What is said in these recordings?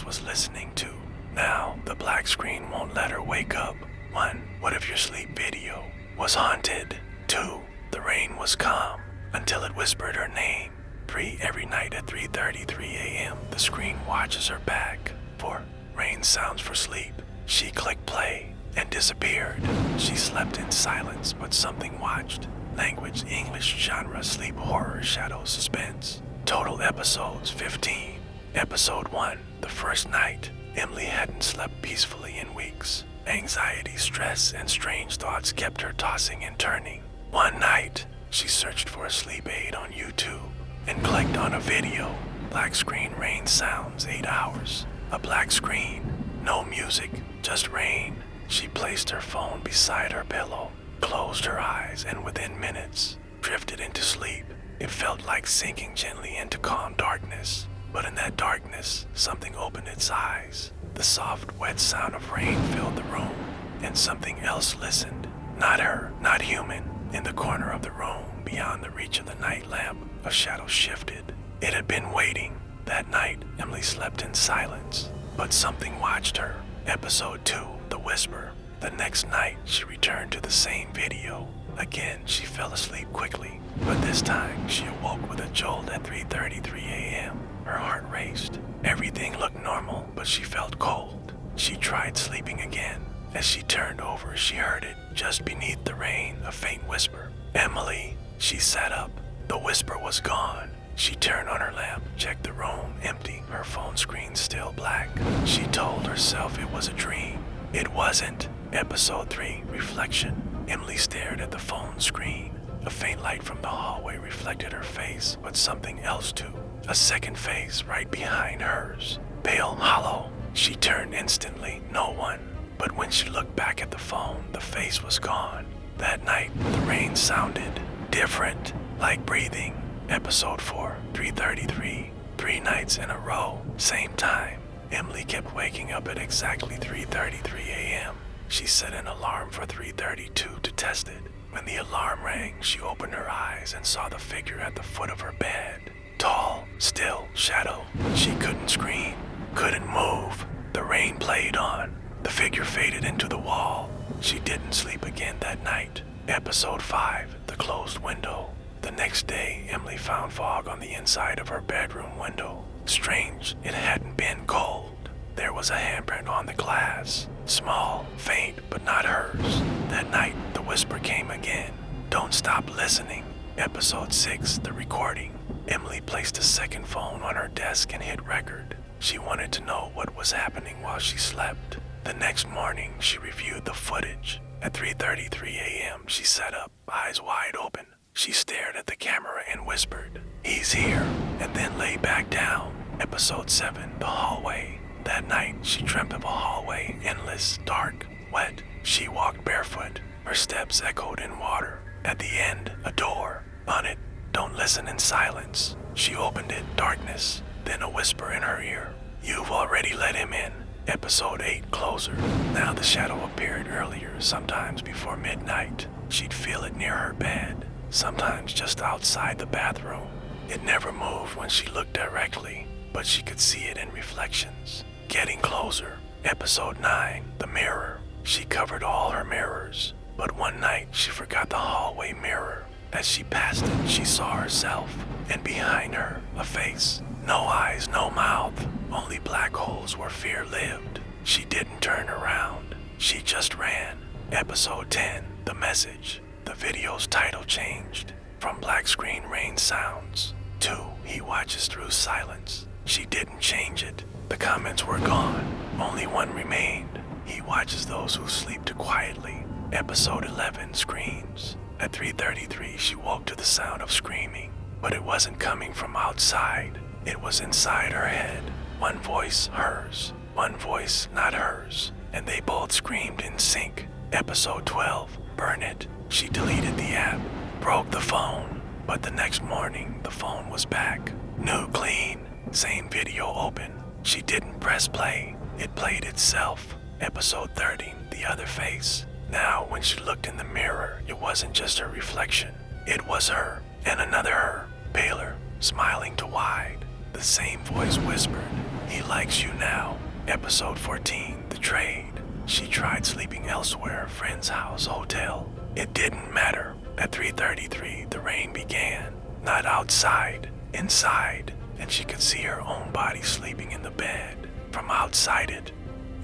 else was listening to. Now, the black screen won't let her wake up. 1. What if your sleep video was haunted? 2. The rain was calm until it whispered her name. 3. Every night at 3:33 a.m., the screen watches her back. 4. Rain sounds for sleep. She clicked play and disappeared. She slept in silence, but something watched. Language, English, genre, sleep, horror, shadow, suspense. Total episodes, 15. Episode 1, the first night. Emily hadn't slept peacefully in weeks. Anxiety, stress, and strange thoughts kept her tossing and turning. One night, she searched for a sleep aid on YouTube and clicked on a video. Black screen, rain sounds, 8 hours. A black screen, no music, just rain. She placed her phone beside her pillow, closed her eyes, and within minutes, drifted into sleep. It felt like sinking gently into calm darkness. But in that darkness, something opened its eyes. The soft, wet sound of rain filled the room, and something else listened. Not her, not human. In the corner of the room, beyond the reach of the night lamp, a shadow shifted. It had been waiting. That night, Emily slept in silence, but something watched her. Episode 2, The Whisper. The next night, she returned to the same video. Again, she fell asleep quickly, but this time, she awoke with a jolt at 3:33 a.m. Her heart raced. Everything looked normal, but she felt cold. She tried sleeping again. As she turned over, she heard it, just beneath the rain, a faint whisper. Emily. She sat up. The whisper was gone. She turned on her lamp, checked the room, empty, her phone screen still black. She told herself it was a dream. It wasn't. Episode 3, Reflection. Emily stared at the phone screen. A faint light from the hallway reflected her face, but something else too. A second face right behind hers. Pale, hollow. She turned instantly, no one. But when she looked back at the phone, the face was gone. That night, the rain sounded different, like breathing. Episode 4, 3:33. 3 nights in a row, same time. Emily kept waking up at exactly 3:33 a.m. She set an alarm for 3:32 to test it. When the alarm rang, she opened her eyes and saw the figure at the foot of her bed. Tall, still, shadow. She couldn't scream, couldn't move. The rain played on. The figure faded into the wall. She didn't sleep again that night. Episode 5, The Closed Window. The next day, Emily found fog on the inside of her bedroom window. Strange, it hadn't been cold. There was a handprint on the glass. Small, faint, but not hers. That night, the whisper came again. Don't stop listening. Episode 6, The Recording. Emily placed a second phone on her desk and hit record. She wanted to know what was happening while she slept. The next morning, she reviewed the footage. At 3:33 a.m., she sat up, eyes wide open. She stared at the camera and whispered, "He's here," and then lay back down. Episode 7, The Hallway. That night, she dreamt of a hallway, endless, dark, wet. She walked barefoot. Her steps echoed in water. At the end, a door. On it, "Don't listen in silence." She opened it, darkness. Then a whisper in her ear, "You've already let him in." Episode 8, Closer. Now the shadow appeared earlier, sometimes before midnight. She'd feel it near her bed, sometimes just outside the bathroom. It never moved when she looked directly, but she could see it in reflections. Getting closer. Episode 9, The Mirror. She covered all her mirrors, but one night she forgot the hallway mirror. As she passed it, she saw herself, and behind her, a face. No eyes, no mouth, only black holes where fear lived. She didn't turn around. She just ran. Episode 10, The Message. The video's title changed. From black screen rain sounds to he watches through silence. She didn't change it. The comments were gone. Only one remained. He watches those who sleep too quietly. Episode 11, Screams. At 3:33, she woke to the sound of screaming, but it wasn't coming from outside. It was inside her head. One voice, hers. One voice, not hers. And they both screamed in sync. Episode 12, Burn It. She deleted the app, broke the phone, but the next morning, the phone was back. New, clean, same video open. She didn't press play. It played itself. Episode 30, The Other Face. Now, when she looked in the mirror, it wasn't just her reflection. It was her, and another her, paler, smiling too wide. The same voice whispered, He likes you now. Episode 14, The Trade. She tried sleeping elsewhere, friend's house, hotel. It didn't matter. At 3:33, the rain began. Not outside, inside, and she could see her own body sleeping in the bed. From outside it.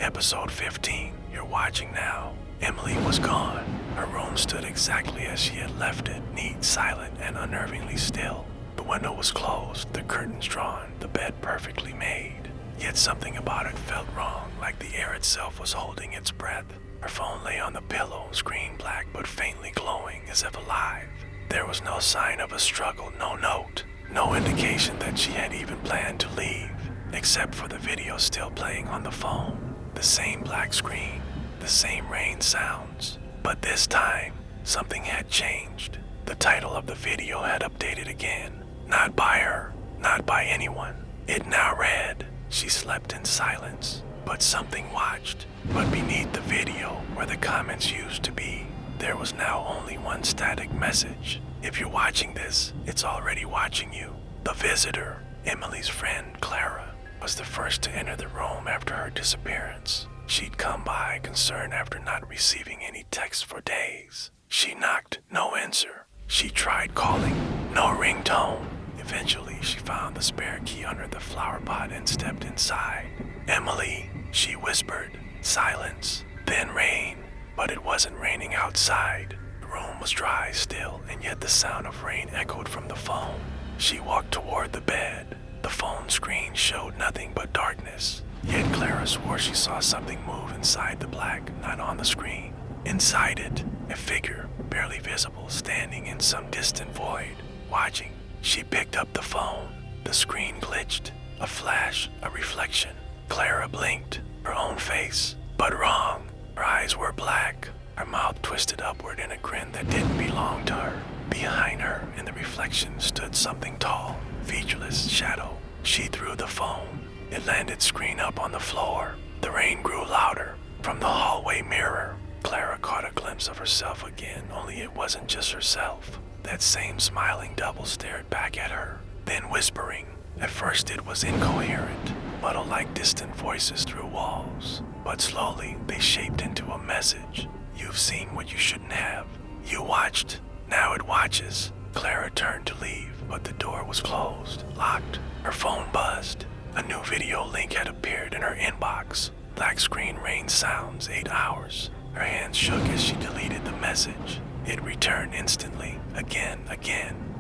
Episode 15, you're watching now. Emily was gone. Her room stood exactly as she had left it, neat, silent, and unnervingly still. The window was closed, the curtains drawn, the bed perfectly made. Yet something about it felt wrong, like the air itself was holding its breath. Her phone lay on the pillow, screen black but faintly glowing, as if alive. There was no sign of a struggle, no note, no indication that she had even planned to leave, except for the video still playing on the phone. The same black screen, the same rain sounds. But this time, something had changed. The title of the video had updated again. Not by her, not by anyone. It now read, "She slept in silence, but something watched." But beneath the video, where the comments used to be, there was now only one static message. If you're watching this, it's already watching you. The visitor, Emily's friend Clara, was the first to enter the room after her disappearance. She'd come by concerned after not receiving any texts for days. She knocked, no answer. She tried calling, no ringtone. Eventually, she found the spare key under the flower pot and stepped inside. "Emily," she whispered. Silence, then rain. But it wasn't raining outside. The room was dry still, and yet the sound of rain echoed from the phone. She walked toward the bed. The phone screen showed nothing but darkness. Yet Clara swore she saw something move inside the black, not on the screen. Inside it, a figure, barely visible, standing in some distant void, watching. She picked up the phone. The screen glitched. A flash, a reflection. Clara blinked, her own face, but wrong. Her eyes were black, her mouth twisted upward in a grin that didn't belong to her. Behind her, in the reflection, stood something tall, featureless, shadow. She threw the phone. It landed screen up on the floor. The rain grew louder. From the hallway mirror, Clara caught a glimpse of herself again, only it wasn't just herself. That same smiling double stared back at her, then whispering. At first it was incoherent, muddled like distant voices through walls. But slowly they shaped into a message. "You've seen what you shouldn't have. You watched. Now it watches." Clara turned to leave, but the door was closed, locked. Her phone buzzed. A new video link had appeared in her inbox. Black screen rain sounds, 8 hours. Her hands shook as she deleted the message. It returned instantly, again.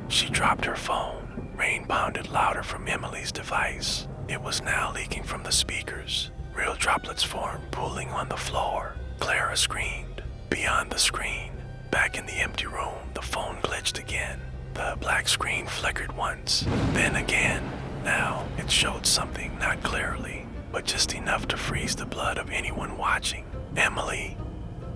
She dropped her phone. Rain pounded louder from Emily's device. It was now leaking from the speakers. Real droplets formed, pooling on the floor. Clara screamed. Beyond the screen, back in the empty room, the phone glitched again. The black screen flickered once, then again. Now, it showed something, not clearly, but just enough to freeze the blood of anyone watching. Emily,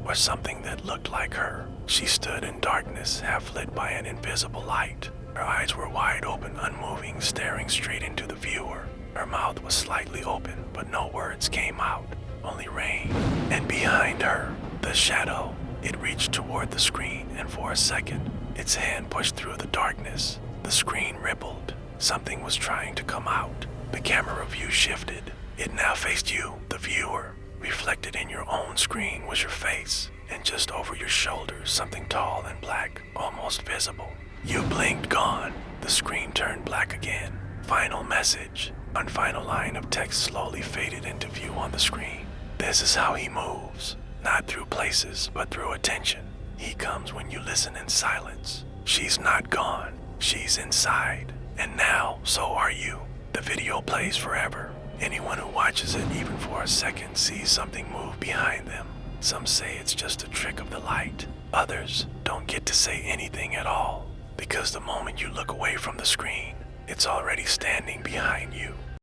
or something that looked like her. She stood in darkness, half lit by an invisible light. Her eyes were wide open, unmoving, staring straight into the viewer. Her mouth was slightly open, but no words came out, only rain. And behind her, the shadow. It reached toward the screen, and for a second, its hand pushed through the darkness. The screen rippled. Something was trying to come out. The camera view shifted. It now faced you, the viewer. Reflected in your own screen was your face, and just over your shoulders, something tall and black, almost visible. You blinked, gone. The screen turned black again. Final message. One final line of text slowly faded into view on the screen. "This is how he moves. Not through places, but through attention. He comes when you listen in silence. She's not gone. She's inside. And now, so are you." The video plays forever. Anyone who watches it, even for a second, sees something move behind them. Some say it's just a trick of the light. Others don't get to say anything at all, because the moment you look away from the screen, it's already standing behind you.